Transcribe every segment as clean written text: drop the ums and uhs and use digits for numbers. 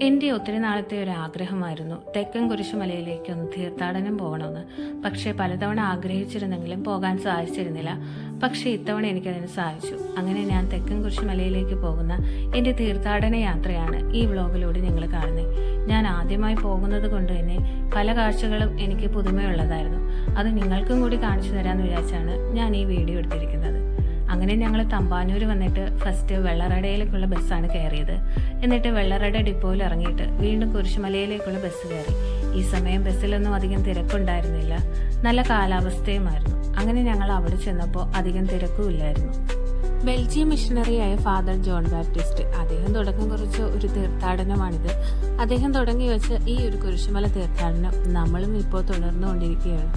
എൻ്റെ ഒത്തിരി നാളത്തെ ഒരു ആഗ്രഹമായിരുന്നു തെക്കൻ കുരിശുമലയിലേക്കൊന്ന് തീർത്ഥാടനം പോകണമെന്ന്. പക്ഷേ പലതവണ ആഗ്രഹിച്ചിരുന്നെങ്കിലും പോകാൻ സാധിച്ചിരുന്നില്ല. പക്ഷേ ഇത്തവണ എനിക്കതിന് സാധിച്ചു. അങ്ങനെ ഞാൻ തെക്കൻ കുരിശുമലയിലേക്ക് പോകുന്ന എൻ്റെ തീർത്ഥാടന യാത്രയാണ് ഈ വ്ലോഗിലൂടെ നിങ്ങൾ കാണുന്നത്. ഞാൻ ആദ്യമായി പോകുന്നത് കൊണ്ട് തന്നെ പല കാഴ്ചകളും എനിക്ക് പുതുമയുള്ളതായിരുന്നു. അത് നിങ്ങൾക്കും കൂടി കാണിച്ചു തരാമെന്ന് വിചാരിച്ചാണ് ഞാൻ ഈ വീഡിയോ എടുത്തിരിക്കുന്നത്. അങ്ങനെ ഞങ്ങൾ തമ്പാനൂർ വന്നിട്ട് ഫസ്റ്റ് വെള്ളറടയിലേക്കുള്ള ബസ്സാണ് കയറിയത്. എന്നിട്ട് വെള്ളറട ഡിപ്പോയിൽ ഇറങ്ങിയിട്ട് വീണ്ടും കുരിശുമലയിലേക്കുള്ള ബസ് കയറി. ഈ സമയം ബസ്സിലൊന്നും അധികം തിരക്കുണ്ടായിരുന്നില്ല, നല്ല കാലാവസ്ഥയുമായിരുന്നു. അങ്ങനെ ഞങ്ങൾ അവിടെ ചെന്നപ്പോൾ അധികം തിരക്കും ഇല്ലായിരുന്നു. ബെൽജിയം മിഷണറിയായ ഫാദർ ജോൺ ബാപ്റ്റിസ്റ്റ്, അദ്ദേഹം തുടക്കം കുറിച്ച ഒരു തീർത്ഥാടനമാണിത്. അദ്ദേഹം തുടങ്ങി വെച്ച ഈ ഒരു കുരിശുമല തീർത്ഥാടനം നമ്മളും ഇപ്പോൾ തുടർന്നുകൊണ്ടിരിക്കുകയാണ്.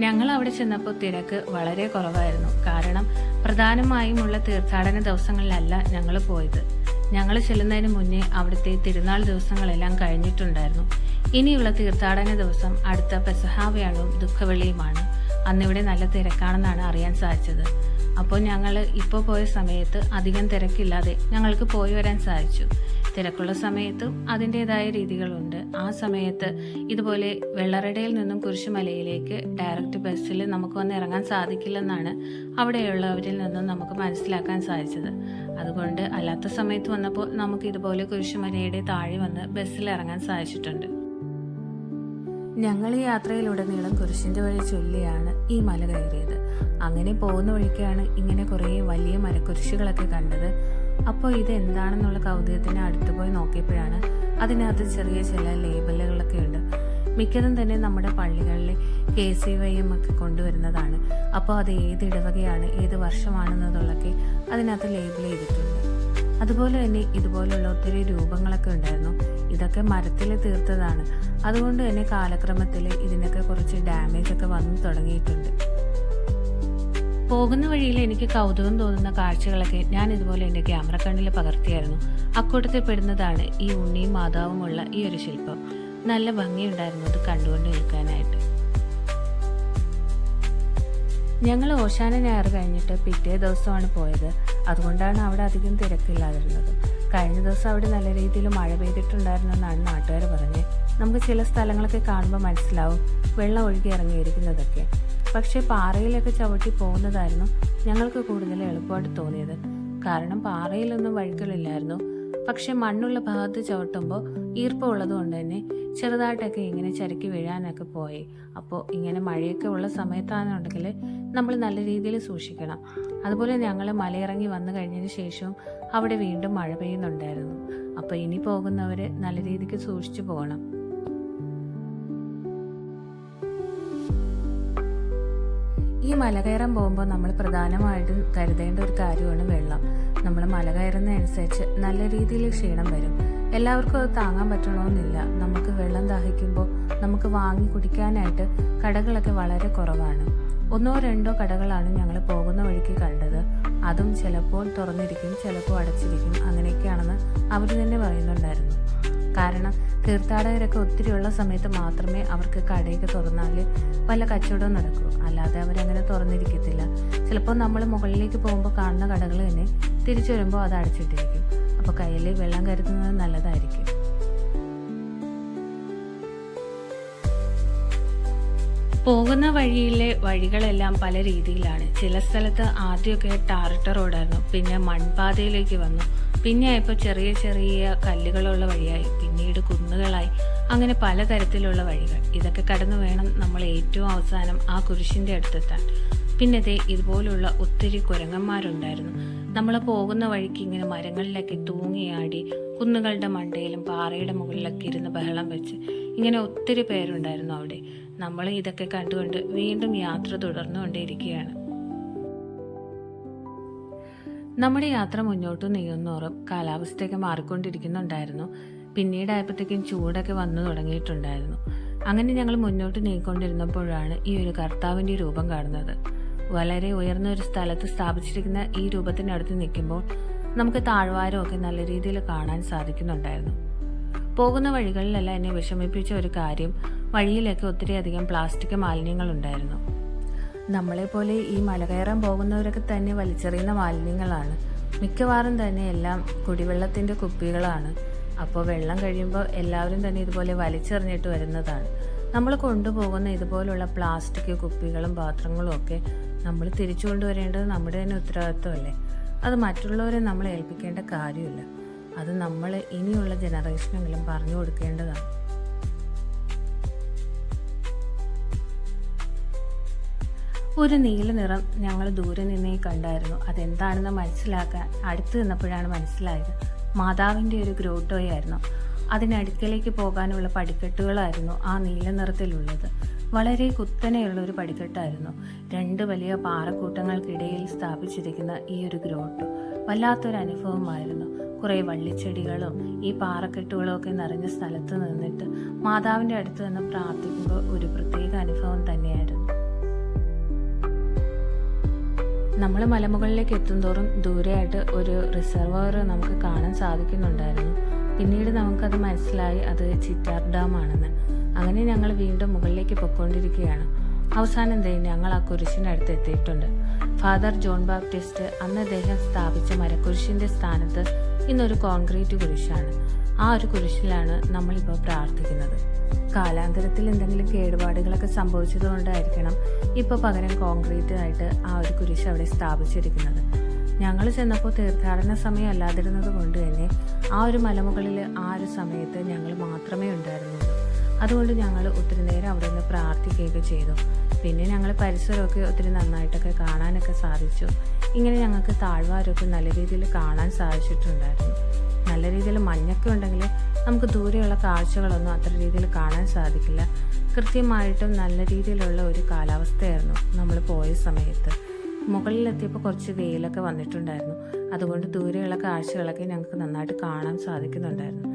ഞങ്ങൾ അവിടെ ചെന്നപ്പോൾ തിരക്ക് വളരെ കുറവായിരുന്നു. കാരണം പ്രധാനമായുമുള്ള തീർത്ഥാടന ദിവസങ്ങളിലല്ല ഞങ്ങൾ പോയത്. ഞങ്ങൾ ചെല്ലുന്നതിന് മുന്നേ അവിടുത്തെ തിരുനാൾ ദിവസങ്ങളെല്ലാം കഴിഞ്ഞിട്ടുണ്ടായിരുന്നു. ഇനിയുള്ള തീർത്ഥാടന ദിവസം അടുത്ത പെസഹാവ്യാഴവും ദുഃഖവെള്ളിയുമാണ്. അന്നിവിടെ നല്ല തിരക്കാണെന്നാണ് അറിയാൻ സാധിച്ചത്. അപ്പോൾ ഞങ്ങൾ ഇപ്പോൾ പോയ സമയത്ത് അധികം തിരക്കില്ലാതെ ഞങ്ങൾക്ക് പോയി വരാൻ സാധിച്ചു. തിരക്കുള്ള സമയത്തും അതിൻ്റെതായ രീതികളുണ്ട്. ആ സമയത്ത് ഇതുപോലെ വെള്ളറടയിൽ നിന്നും കുരിശുമലയിലേക്ക് ഡയറക്റ്റ് ബസ്സിൽ നമുക്ക് വന്ന് ഇറങ്ങാൻ സാധിക്കില്ലെന്നാണ് അവിടെയുള്ളവരിൽ നിന്നും നമുക്ക് മനസ്സിലാക്കാൻ സാധിച്ചത്. അതുകൊണ്ട് അല്ലാത്ത സമയത്ത് വന്നപ്പോൾ നമുക്ക് ഇതുപോലെ കുരിശുമലയുടെ താഴെ വന്ന് ബസ്സിൽ ഇറങ്ങാൻ സാധിച്ചിട്ടുണ്ട്. ഞങ്ങൾ ഈ യാത്രയിലുടനീളം കുരിശിൻ്റെ വഴി ചൊല്ലിയാണ് ഈ മല കയറിയത്. അങ്ങനെ പോകുന്ന വഴിക്കാണ് ഇങ്ങനെ കുറേ വലിയ മരക്കുരിശുകളൊക്കെ കണ്ടത്. അപ്പോൾ ഇത് എന്താണെന്നുള്ള കൗതുകത്തിന് അടുത്ത് പോയി നോക്കിയപ്പോഴാണ് അതിനകത്ത് ചെറിയ ചില ലേബലുകളൊക്കെ ഉണ്ട്. മിക്കതും തന്നെ നമ്മുടെ പള്ളികളിൽ KCYM ഒക്കെ കൊണ്ടുവരുന്നതാണ്. അപ്പോൾ അത് ഏത് ഇടവകയാണ്, ഏത് വർഷമാണെന്നതൊക്കെ അതിനകത്ത് ലേബിൾ ചെയ്തിട്ടുണ്ട്. അതുപോലെ തന്നെ ഇതുപോലുള്ള ഒത്തിരി രൂപങ്ങളൊക്കെ ഉണ്ടായിരുന്നു. ഇതൊക്കെ മരത്തിൽ തീർത്തതാണ്. അതുകൊണ്ട് തന്നെ കാലക്രമത്തിൽ ഇതിനൊക്കെ കുറച്ച് ഡാമേജ് ഒക്കെ വന്നു തുടങ്ങിയിട്ടുണ്ട്. പോകുന്ന വഴിയിൽ എനിക്ക് കൗതുകം തോന്നുന്ന കാഴ്ചകളൊക്കെ ഞാൻ ഇതുപോലെ എൻ്റെ ക്യാമറ കണ്ണിൽ പകർത്തിയായിരുന്നു. അക്കൂട്ടത്തിൽ പെടുന്നതാണ് ഈ ഉണ്ണിയും മാതാവുമുള്ള ഈ ഒരു ശില്പം. നല്ല ഭംഗിയുണ്ടായിരുന്നു അത് കണ്ടുകൊണ്ട് നിൽക്കാനായിട്ട്. ഞങ്ങൾ ഓശാന ഞായർ കഴിഞ്ഞിട്ട് പിറ്റേ ദിവസമാണ് പോയത്. അതുകൊണ്ടാണ് അവിടെ അധികം തിരക്കില്ലാതിരുന്നത്. കഴിഞ്ഞ ദിവസം അവിടെ നല്ല രീതിയിൽ മഴ പെയ്തിട്ടുണ്ടായിരുന്നെന്നാണ് നാട്ടുകാർ പറഞ്ഞത്. നമുക്ക് ചില സ്ഥലങ്ങളൊക്കെ കാണുമ്പോൾ മനസ്സിലാവും വെള്ളം ഒഴുകി ഇറങ്ങിയിരിക്കുന്നതൊക്കെ. പക്ഷേ പാറയിലൊക്കെ ചവിട്ടി പോകുന്നതായിരുന്നു ഞങ്ങൾക്ക് കൂടുതൽ എളുപ്പമായിട്ട് തോന്നിയത്. കാരണം പാറയിലൊന്നും വഴുക്കലില്ലായിരുന്നു. പക്ഷെ മണ്ണുള്ള ഭാഗത്ത് ചവിട്ടുമ്പോൾ ഈർപ്പമുള്ളത് കൊണ്ട് തന്നെ ചെറുതായിട്ടൊക്കെ ഇങ്ങനെ ചരക്കി വീഴാനൊക്കെ പോയി. അപ്പോൾ ഇങ്ങനെ മഴയൊക്കെ ഉള്ള സമയത്താണെന്നുണ്ടെങ്കിൽ നമ്മൾ നല്ല രീതിയിൽ സൂക്ഷിക്കണം. അതുപോലെ ഞങ്ങൾ മലയിറങ്ങി വന്നു കഴിഞ്ഞതിന് ശേഷവും അവിടെ വീണ്ടും മഴ പെയ്യുന്നുണ്ടായിരുന്നു. അപ്പോൾ ഇനി പോകുന്നവർ നല്ല രീതിക്ക് സൂക്ഷിച്ചു പോകണം. ഈ മല കയറാൻ പോകുമ്പോൾ നമ്മൾ പ്രധാനമായിട്ടും കരുതേണ്ട ഒരു കാര്യമാണ് വെള്ളം. നമ്മൾ മല കയറുന്നതനുസരിച്ച് നല്ല രീതിയിൽ ക്ഷീണം വരും. എല്ലാവർക്കും അത് താങ്ങാൻ പറ്റണമെന്നില്ല. നമുക്ക് വെള്ളം ദാഹിക്കുമ്പോൾ നമുക്ക് വാങ്ങി കുടിക്കാനായിട്ട് കടകളൊക്കെ വളരെ കുറവാണ്. 1-2 കടകളാണ് ഞങ്ങൾ പോകുന്ന വഴിക്ക് കണ്ടത്. അതും ചിലപ്പോൾ തുറന്നിരിക്കും, ചിലപ്പോൾ അടച്ചിരിക്കും. അങ്ങനെയൊക്കെയാണെന്ന് അവർ തന്നെ പറയുന്നുണ്ടായിരുന്നു. കാരണം തീർത്ഥാടകരൊക്കെ ഒത്തിരി ഉള്ള സമയത്ത് മാത്രമേ അവർക്ക് കടയൊക്കെ തുറന്നാൽ വല്ല കച്ചവടവും നടക്കൂ. അല്ലാതെ അവരങ്ങനെ തുറന്നിരിക്കത്തില്ല. ചിലപ്പോൾ നമ്മൾ മുകളിലേക്ക് പോകുമ്പോൾ കാണുന്ന കടകൾ തന്നെ തിരിച്ചു വരുമ്പോൾ അത് അടച്ചിട്ടിരിക്കും. അപ്പോൾ കയ്യിൽ വെള്ളം കരുതുന്നത് നല്ലതായിരിക്കും. പോകുന്ന വഴിയിലെ വഴികളെല്ലാം പല രീതിയിലാണ്. ചില സ്ഥലത്ത് ആദ്യമൊക്കെ ടാറിട്ട റോഡായിരുന്നു, പിന്നെ മൺപാതയിലേക്ക് വന്നു, പിന്നെ ഇപ്പോൾ ചെറിയ ചെറിയ കല്ലുകളുള്ള വഴിയായി, പിന്നീട് കുന്നുകളായി, അങ്ങനെ പലതരത്തിലുള്ള വഴികൾ. ഇതൊക്കെ കടന്നു വേണം നമ്മൾ ഏറ്റവും അവസാനം ആ കുരിശിൻ്റെ അടുത്തെത്താൻ. പിന്നെ ഇതുപോലുള്ള ഒത്തിരി കുരങ്ങന്മാരുണ്ടായിരുന്നു. നമ്മൾ പോകുന്ന വഴിക്ക് ഇങ്ങനെ മരങ്ങളിലൊക്കെ തൂങ്ങിയാടി കുന്നുകളുടെ മണ്ടയിലും പാറയുടെ മുകളിലൊക്കെ ഇരുന്ന് ബഹളം വെച്ച് ഇങ്ങനെ ഒത്തിരി പേരുണ്ടായിരുന്നു അവിടെ. നമ്മൾ ഇതൊക്കെ കണ്ടുകൊണ്ട് വീണ്ടും യാത്ര തുടർന്നുകൊണ്ടേയിരിക്കുകയാണ്. നമ്മുടെ യാത്ര മുന്നോട്ട് നീങ്ങുന്നോറും കാലാവസ്ഥയൊക്കെ മാറിക്കൊണ്ടിരിക്കുന്നുണ്ടായിരുന്നു. പിന്നീടായപ്പോഴത്തേക്കും ചൂടൊക്കെ വന്നു തുടങ്ങിയിട്ടുണ്ടായിരുന്നു. അങ്ങനെ ഞങ്ങൾ മുന്നോട്ട് നീങ്ങിക്കൊണ്ടിരുന്നപ്പോഴാണ് ഈ ഒരു കർത്താവിൻ്റെ രൂപം കാണുന്നത്. വളരെ ഉയർന്ന ഒരു സ്ഥലത്ത് സ്ഥാപിച്ചിരിക്കുന്ന ഈ രൂപത്തിനടുത്ത് നിൽക്കുമ്പോൾ നമുക്ക് താഴ്വാരമൊക്കെ നല്ല രീതിയിൽ കാണാൻ സാധിക്കുന്നുണ്ടായിരുന്നു. പോകുന്ന വഴികളിലെല്ലാം എന്നെ വിഷമിപ്പിച്ച ഒരു കാര്യം, വഴിയിലൊക്കെ ഒത്തിരിയധികം പ്ലാസ്റ്റിക് മാലിന്യങ്ങളുണ്ടായിരുന്നു. നമ്മളെപ്പോലെ ഈ മല കയറാൻ പോകുന്നവരൊക്കെ തന്നെ വലിച്ചെറിയുന്ന മാലിന്യങ്ങളാണ്. മിക്കവാറും തന്നെ എല്ലാം കുടിവെള്ളത്തിൻ്റെ കുപ്പികളാണ്. അപ്പോൾ വെള്ളം കഴിയുമ്പോൾ എല്ലാവരും തന്നെ ഇതുപോലെ വലിച്ചെറിഞ്ഞിട്ട് വരുന്നതാണ്. നമ്മൾ കൊണ്ടുപോകുന്ന ഇതുപോലുള്ള പ്ലാസ്റ്റിക് കുപ്പികളും പാത്രങ്ങളും ഒക്കെ നമ്മൾ തിരിച്ചു കൊണ്ടുവരേണ്ടത് നമ്മുടെ തന്നെ ഉത്തരവാദിത്വമല്ലേ. അത് മറ്റുള്ളവരെ നമ്മൾ ഏൽപ്പിക്കേണ്ട കാര്യമില്ല. അത് നമ്മൾ ഇനിയുള്ള ജനറേഷനെങ്കിലും പറഞ്ഞു കൊടുക്കേണ്ടതാണ്. ഒരു നീല നിറം ഞങ്ങൾ ദൂരെ നിന്നേ കണ്ടായിരുന്നു. അതെന്താണെന്ന് മനസ്സിലാക്കാൻ അടുത്ത് നിന്നപ്പോഴാണ് മനസ്സിലായത്. മാതാവിൻ്റെ ഒരു ഗ്രോട്ടോയായിരുന്നു. അതിനടുക്കലേക്ക് പോകാനുള്ള പടിക്കെട്ടുകളായിരുന്നു ആ നീല നിറത്തിലുള്ളത്. വളരെ കുത്തനെയുള്ള ഒരു പടിക്കെട്ടായിരുന്നു. 2 വലിയ പാറക്കൂട്ടങ്ങൾക്കിടയിൽ സ്ഥാപിച്ചിരിക്കുന്ന ഈ ഒരു ഗ്രോട്ടോ വല്ലാത്തൊരു അനുഭവമായിരുന്നു. കുറേ വള്ളിച്ചെടികളും ഈ പാറക്കെട്ടുകളും ഒക്കെ നിറഞ്ഞ സ്ഥലത്ത് നിന്നിട്ട് മാതാവിൻ്റെ അടുത്ത് നിന്ന് പ്രാർത്ഥിക്കുമ്പോൾ ഒരു പ്രത്യേക അനുഭവം തന്നെയായിരുന്നു. നമ്മൾ മലമുകളിലേക്ക് എത്തുന്തോറും ദൂരെയായിട്ട് ഒരു റിസർവോയർ നമുക്ക് കാണാൻ സാധിക്കുന്നുണ്ടായിരുന്നു. പിന്നീട് നമുക്കത് മനസ്സിലായി അത് ചിറ്റാർ ഡാം ആണെന്ന്. അങ്ങനെ ഞങ്ങൾ വീണ്ടും മുകളിലേക്ക് പൊയ്ക്കൊണ്ടിരിക്കുകയാണ്. അവസാനം ഞങ്ങൾ ആ കുരിശിനടുത്ത് എത്തിയിട്ടുണ്ട്. ഫാദർ ജോൺ ബാപ്റ്റിസ്റ്റ് അന്ന് അദ്ദേഹം സ്ഥാപിച്ച മരക്കുരിശിൻ്റെ സ്ഥാനത്ത് ഇന്നൊരു കോൺക്രീറ്റ് കുരിശാണ്. ആ ഒരു കുരിശിലാണ് നമ്മളിപ്പോൾ പ്രാർത്ഥിക്കുന്നത്. കാലാന്തരത്തിൽ എന്തെങ്കിലും കേടുപാടുകളൊക്കെ സംഭവിച്ചത് കൊണ്ടായിരിക്കണം ഇപ്പോൾ പകരം കോൺക്രീറ്റ് ആയിട്ട് ആ ഒരു കുരിശ് അവിടെ സ്ഥാപിച്ചിരിക്കുന്നത്. ഞങ്ങൾ ചെന്നപ്പോൾ തീർത്ഥാടന സമയം അല്ലാതിരുന്നത് കൊണ്ട് തന്നെ ആ ഒരു മലമുകളിൽ ആ ഒരു സമയത്ത് ഞങ്ങൾ മാത്രമേ ഉണ്ടായിരുന്നുള്ളൂ. അതുകൊണ്ട് ഞങ്ങൾ ഒത്തിരി നേരം അവിടെ നിന്ന് പ്രാർത്ഥിക്കുകയൊക്കെ ചെയ്തു. പിന്നെ ഞങ്ങൾ പരിസരമൊക്കെ ഒത്തിരി നന്നായിട്ടൊക്കെ കാണാനൊക്കെ സാധിച്ചു. ഇങ്ങനെ ഞങ്ങൾക്ക് താഴ്വാരമൊക്കെ നല്ല രീതിയിൽ കാണാൻ സാധിച്ചിട്ടുണ്ടായിരുന്നു. നല്ല രീതിയിൽ മഞ്ഞൊക്കെ ഉണ്ടെങ്കിൽ നമുക്ക് ദൂരെയുള്ള കാഴ്ചകളൊന്നും അത്ര രീതിയിൽ കാണാൻ സാധിക്കില്ല. കൃത്യമായിട്ടും നല്ല രീതിയിലുള്ള ഒരു കാലാവസ്ഥയായിരുന്നു നമ്മൾ പോയ സമയത്ത്. മുകളിലെത്തിയപ്പോൾ കുറച്ച് വെയിലൊക്കെ വന്നിട്ടുണ്ടായിരുന്നു. അതുകൊണ്ട് ദൂരെയുള്ള കാഴ്ചകളൊക്കെ ഞങ്ങൾക്ക് നന്നായിട്ട് കാണാൻ സാധിക്കുന്നുണ്ടായിരുന്നു.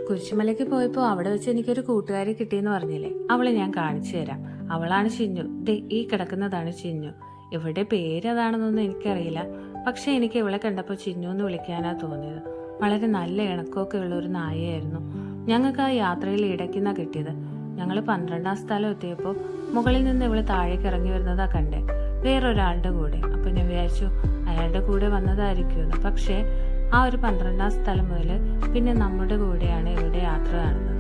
കുരിശുമലയ്ക്ക് പോയപ്പോൾ അവിടെ വെച്ച് എനിക്കൊരു കൂട്ടുകാരി കിട്ടിയെന്ന് പറഞ്ഞില്ലേ, അവളെ ഞാൻ കാണിച്ചു തരാം. അവളാണ് ചിന്നു. ഈ കിടക്കുന്നതാണ് ചിന്നു. ഇവിടെ പേരതാണെന്നൊന്നും എനിക്കറിയില്ല. പക്ഷെ എനിക്ക് ഇവളെ കണ്ടപ്പോൾ ചിന്നു എന്ന് വിളിക്കാനാ തോന്നിയത്. വളരെ നല്ല ഇണക്കമൊക്കെ ഉള്ള ഒരു നായയായിരുന്നു. ഞങ്ങൾക്ക് ആ യാത്രയിൽ ഇടയ്ക്കുന്ന കിട്ടിയത്. ഞങ്ങൾ 12ാം സ്ഥലം എത്തിയപ്പോൾ മുകളിൽ നിന്ന് ഇവള് താഴേക്ക് ഇറങ്ങി വരുന്നതാ കണ്ടേ, വേറൊരാളുടെ കൂടെ. അപ്പം ഞാൻ വിചാരിച്ചു അയാളുടെ കൂടെ വന്നതായിരിക്കുമെന്ന്. പക്ഷേ ആ ഒരു 12ാം സ്ഥലം മുതൽ പിന്നെ നമ്മുടെ കൂടെയാണ് ഇവിടെ യാത്ര കാണുന്നത്.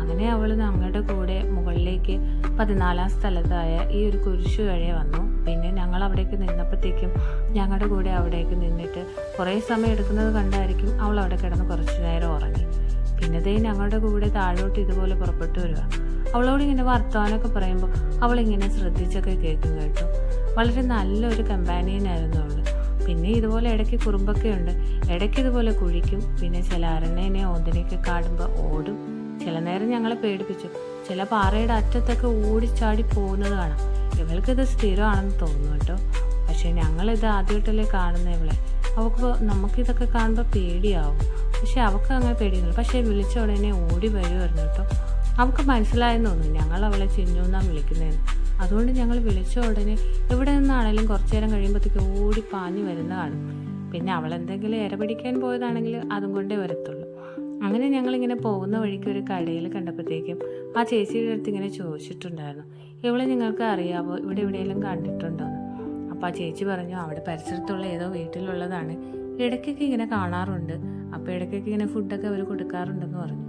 അങ്ങനെ അവൾ ഞങ്ങളുടെ കൂടെ മുകളിലേക്ക് 14ാം സ്ഥലത്തായ ഈ ഒരു കുരിശു വഴി വന്നു. പിന്നെ ഞങ്ങൾ അവിടേക്ക് നിന്നപ്പോഴത്തേക്കും ഞങ്ങളുടെ കൂടെ അവിടേക്ക് നിന്നിട്ട് കുറേ സമയം എടുക്കുന്നത് കണ്ടായിരിക്കും അവൾ അവിടെ കിടന്ന് കുറച്ചു നേരം ഉറങ്ങി. പിന്നെ ഞങ്ങളുടെ കൂടെ താഴോട്ട് ഇതുപോലെ പുറപ്പെട്ടു വരിക. അവളോട് ഇങ്ങനെ വർത്തമാനമൊക്കെ പറയുമ്പോൾ അവളിങ്ങനെ ശ്രദ്ധിച്ചൊക്കെ കേൾക്കും കേട്ടോ. വളരെ നല്ലൊരു കമ്പാനിയനായിരുന്നു അവൾ. പിന്നെ ഇതുപോലെ ഇടയ്ക്ക് കുറുമ്പൊക്കെ ഉണ്ട്. ഇടയ്ക്ക് ഇതുപോലെ കുഴിക്കും. പിന്നെ ചില അരണേനെ ഓന്തിനെയൊക്കെ കാണുമ്പോൾ ഓടും. ചില നേരം ഞങ്ങളെ പേടിപ്പിച്ചു. ചില പാറയുടെ അറ്റത്തൊക്കെ ഓടിച്ചാടി പോകുന്നത് കാണാം. ഇവൾക്കിത് സ്ഥിരമാണെന്ന് തോന്നുന്നു കേട്ടോ. പക്ഷെ ഞങ്ങളിത് ആദ്യമായിട്ടല്ലേ കാണുന്ന ഇവളെ. അവൾക്ക് നമുക്കിതൊക്കെ കാണുമ്പോൾ പേടിയാവും. പക്ഷെ അവൾക്ക് അങ്ങനെ പേടിയൊന്നുമില്ല. പക്ഷെ വിളിച്ച ഉടനെ ഓടി വരുമായിരുന്നു കേട്ടോ. അവൾക്ക് മനസ്സിലായെന്ന് തോന്നുന്നു ഞങ്ങൾ അവളെ ചിന്നു എന്നാണ് വിളിക്കുന്നതെന്ന്. അതുകൊണ്ട് ഞങ്ങൾ വിളിച്ച ഉടനെ എവിടെ നിന്നാണെങ്കിലും കുറച്ചു നേരം കഴിയുമ്പോഴത്തേക്ക് ഓടി പാഞ്ഞു വരുന്ന കാണും. പിന്നെ അവളെന്തെങ്കിലും ഇര പിടിക്കാൻ പോയതാണെങ്കിൽ അതും കൊണ്ടേ വരത്തുള്ളൂ. അങ്ങനെ ഞങ്ങളിങ്ങനെ പോകുന്ന വഴിക്ക് ഒരു കടയിൽ കണ്ടപ്പോഴത്തേക്കും ആ ചേച്ചിയുടെ അടുത്ത് ഇങ്ങനെ ചോദിച്ചിട്ടുണ്ടായിരുന്നു, ഇവളെ നിങ്ങൾക്ക് അറിയാമോ, ഇവിടെ എവിടെയെങ്കിലും കണ്ടിട്ടുണ്ടോയെന്ന്. അപ്പോൾ ആ ചേച്ചി പറഞ്ഞു അവിടെ പരിസരത്തുള്ള ഏതോ വീട്ടിലുള്ളതാണ്, ഇടയ്ക്കൊക്കെ ഇങ്ങനെ കാണാറുണ്ട്. അപ്പോൾ ഇടയ്ക്കൊക്കെ ഇങ്ങനെ ഫുഡൊക്കെ അവർ കൊടുക്കാറുണ്ടെന്ന് പറഞ്ഞു.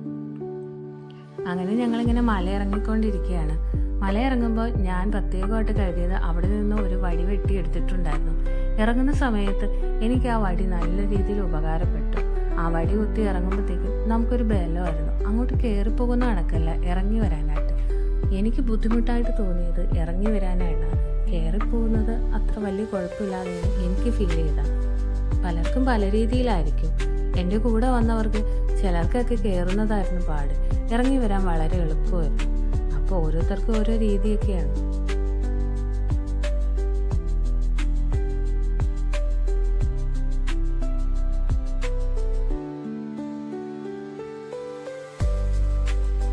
അങ്ങനെ ഞങ്ങളിങ്ങനെ മല ഇറങ്ങിക്കൊണ്ടിരിക്കുകയാണ്. മല ഇറങ്ങുമ്പോൾ ഞാൻ പ്രത്യേകമായിട്ട് കരുതിയത് അവിടെ നിന്ന് ഒരു വടി വെട്ടി എടുത്തിട്ടുണ്ടായിരുന്നു. ഇറങ്ങുന്ന സമയത്ത് എനിക്ക് ആ വടി നല്ല രീതിയിൽ ഉപകാരപ്പെട്ടു. ആ വടി കുത്തി ഇറങ്ങുമ്പോഴത്തേക്കും നമുക്കൊരു ബലമായിരുന്നു. അങ്ങോട്ട് കയറിപ്പോകുന്ന കണക്കല്ല ഇറങ്ങി വരാനായിട്ട്. എനിക്ക് ബുദ്ധിമുട്ടായിട്ട് തോന്നിയത് ഇറങ്ങി വരാനായിട്ടാണ്. കയറിപ്പോകുന്നത് അത്ര വലിയ കുഴപ്പമില്ലാതെ എനിക്ക് ഫീൽ ചെയ്ത. പലർക്കും പല രീതിയിലായിരിക്കും. എൻ്റെ കൂടെ വന്നവർക്ക് ചിലർക്കൊക്കെ കയറുന്നതായിരുന്നു പാട്. ഇറങ്ങി വരാൻ വളരെ എളുപ്പമായിരുന്നു. അപ്പോൾ ഓരോരുത്തർക്കും ഓരോ രീതിയൊക്കെയാണ്.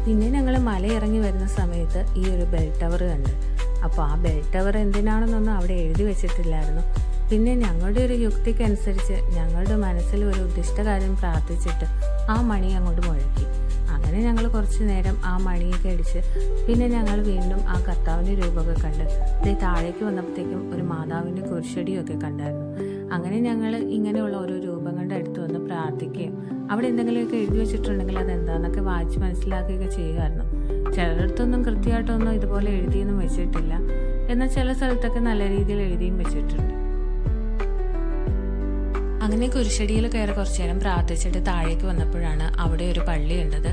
പിന്നെ ഞങ്ങൾ മല ഇറങ്ങി വരുന്ന സമയത്ത് ഈ ഒരു ബെൽ ടവർ കണ്ട്. അപ്പോൾ ആ ബെൽ ടവർ എന്തിനാണെന്നൊന്നും അവിടെ എഴുതി വെച്ചിട്ടില്ലായിരുന്നു. പിന്നെ ഞങ്ങളുടെ ഒരു യുക്തിക്കനുസരിച്ച് ഞങ്ങളുടെ മനസ്സിൽ ഒരു ഉദ്ദിഷ്ടകാര്യം പ്രാർത്ഥിച്ചിട്ട് ആ മണി അങ്ങോട്ട് മുഴക്കി. അങ്ങനെ ഞങ്ങൾ കുറച്ച് നേരം ആ മണിയൊക്കെ അടിച്ച് പിന്നെ ഞങ്ങൾ വീണ്ടും ആ കർത്താവിൻ്റെ രൂപമൊക്കെ കണ്ട് താഴേക്ക് വന്നപ്പോഴത്തേക്കും ഒരു മാതാവിൻ്റെ കുരിശടിയൊക്കെ കണ്ടായിരുന്നു. അങ്ങനെ ഞങ്ങൾ ഇങ്ങനെയുള്ള ഓരോ രൂപങ്ങളുടെ അടുത്ത് വന്ന് പ്രാർത്ഥിക്കുകയും അവിടെ എന്തെങ്കിലുമൊക്കെ എഴുതി വെച്ചിട്ടുണ്ടെങ്കിൽ അതെന്താണെന്നൊക്കെ വായിച്ച് മനസ്സിലാക്കുകയൊക്കെ ചെയ്യുമായിരുന്നു. ചിലയിടത്തൊന്നും കൃത്യമായിട്ടൊന്നും ഇതുപോലെ എഴുതിയൊന്നും വെച്ചിട്ടില്ല, എന്നാൽ ചില സ്ഥലത്തൊക്കെ നല്ല രീതിയിൽ എഴുതിയും വെച്ചിട്ടുണ്ട്. അങ്ങനെ കുരിശടിയിൽ കയറി കുറച്ചു നേരം പ്രാർത്ഥിച്ചിട്ട് താഴേക്ക് വന്നപ്പോഴാണ് അവിടെ ഒരു പള്ളി ഉണ്ടത്.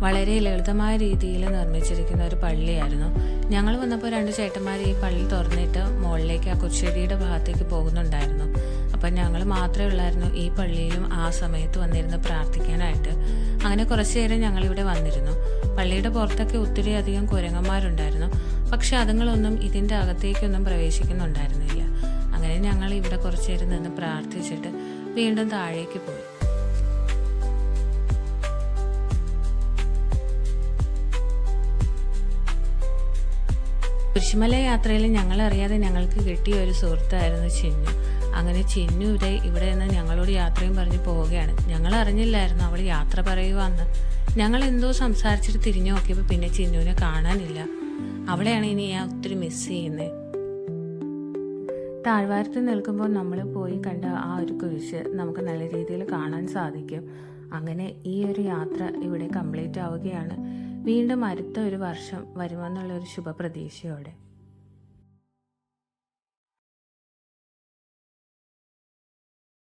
വളരെ ലളിതമായ രീതിയിൽ നിർമ്മിച്ചിരിക്കുന്ന ഒരു പള്ളിയായിരുന്നു. ഞങ്ങൾ വന്നപ്പോൾ 2 ചേട്ടന്മാർ ഈ പള്ളി തുറന്നിട്ട് മുകളിലേക്ക് ആ കുരിശടിയുടെ ഭാഗത്തേക്ക് പോകുന്നുണ്ടായിരുന്നു. അപ്പം ഞങ്ങൾ മാത്രമേ ഉള്ളായിരുന്നു ഈ പള്ളിയിലും ആ സമയത്ത് വന്നിരുന്ന് പ്രാർത്ഥിക്കാനായിട്ട്. അങ്ങനെ കുറച്ചു നേരം ഞങ്ങളിവിടെ വന്നിരുന്നു. പള്ളിയുടെ പുറത്തൊക്കെ ഒത്തിരി അധികം കുരങ്ങന്മാരുണ്ടായിരുന്നു, പക്ഷെ അതുങ്ങളൊന്നും ഇതിൻ്റെ അകത്തേക്കൊന്നും പ്രവേശിക്കുന്നുണ്ടായിരുന്നില്ല. അങ്ങനെ ഞങ്ങൾ ഇവിടെ കുറച്ചു നേരം നിന്ന് പ്രാർത്ഥിച്ചിട്ട് വീണ്ടും താഴേക്ക് പോയി. കുരിശുമല യാത്രയിൽ ഞങ്ങളറിയാതെ ഞങ്ങൾക്ക് കിട്ടിയ ഒരു സുഹൃത്തായിരുന്നു ചിന്നു. അങ്ങനെ ചിന്നു ഇവിടെ നിന്ന് ഞങ്ങളോട് യാത്രയും പറഞ്ഞ് പോവുകയാണ്. ഞങ്ങൾ അറിഞ്ഞില്ലായിരുന്നു അവൾ യാത്ര പറയുവാന്ന്. ഞങ്ങൾ എന്തോ സംസാരിച്ചിട്ട് തിരിഞ്ഞു നോക്കിയപ്പോൾ പിന്നെ ചിന്നുവിനെ കാണാനില്ല. അവളെയാണ് ഇനി ഞാൻ ഒത്തിരി മിസ് ചെയ്യുന്നത്. താഴ്വാരത്ത് നിൽക്കുമ്പോൾ നമ്മൾ പോയി കണ്ട ആ ഒരു കുരിശ് നമുക്ക് നല്ല രീതിയിൽ കാണാൻ സാധിക്കും. അങ്ങനെ ഈ ഒരു യാത്ര ഇവിടെ കംപ്ലീറ്റ് ആവുകയാണ്. വീണ്ടും അടുത്ത ഒരു വർഷം വരുമെന്നുള്ളൊരു ശുഭപ്രതീക്ഷയോടെ.